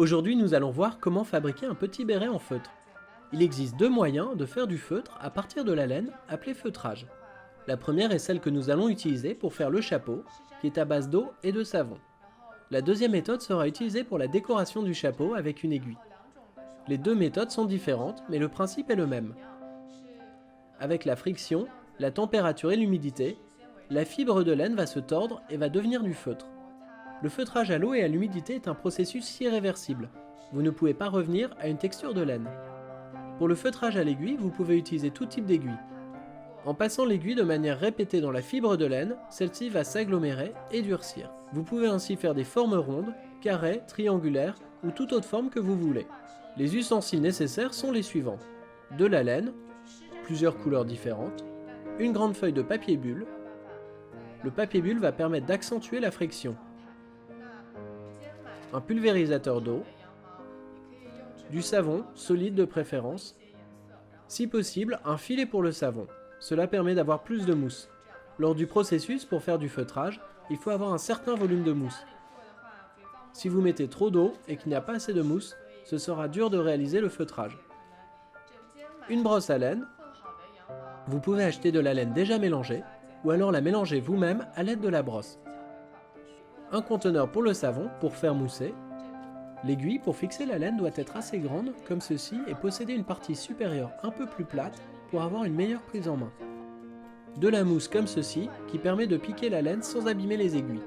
Aujourd'hui, nous allons voir comment fabriquer un petit béret en feutre. Il existe deux moyens de faire du feutre à partir de la laine, appelé feutrage. La première est celle que nous allons utiliser pour faire le chapeau, qui est à base d'eau et de savon. La deuxième méthode sera utilisée pour la décoration du chapeau avec une aiguille. Les deux méthodes sont différentes, mais le principe est le même. Avec la friction, la température et l'humidité, la fibre de laine va se tordre et va devenir du feutre. Le feutrage à l'eau et à l'humidité est un processus irréversible. Vous ne pouvez pas revenir à une texture de laine. Pour le feutrage à l'aiguille, vous pouvez utiliser tout type d'aiguille. En passant l'aiguille de manière répétée dans la fibre de laine, celle-ci va s'agglomérer et durcir. Vous pouvez ainsi faire des formes rondes, carrées, triangulaires ou toute autre forme que vous voulez. Les ustensiles nécessaires sont les suivants. De la laine, plusieurs couleurs différentes, une grande feuille de papier bulle. Le papier bulle va permettre d'accentuer la friction. Un pulvérisateur d'eau, du savon, solide de préférence, si possible un filet pour le savon, cela permet d'avoir plus de mousse. Lors du processus, pour faire du feutrage, il faut avoir un certain volume de mousse. Si vous mettez trop d'eau et qu'il n'y a pas assez de mousse, ce sera dur de réaliser le feutrage. Une brosse à laine, vous pouvez acheter de la laine déjà mélangée, ou alors la mélanger vous-même à l'aide de la brosse. Un conteneur pour le savon, pour faire mousser. L'aiguille pour fixer la laine doit être assez grande, comme ceci, et posséder une partie supérieure un peu plus plate pour avoir une meilleure prise en main. De la mousse comme ceci, qui permet de piquer la laine sans abîmer les aiguilles.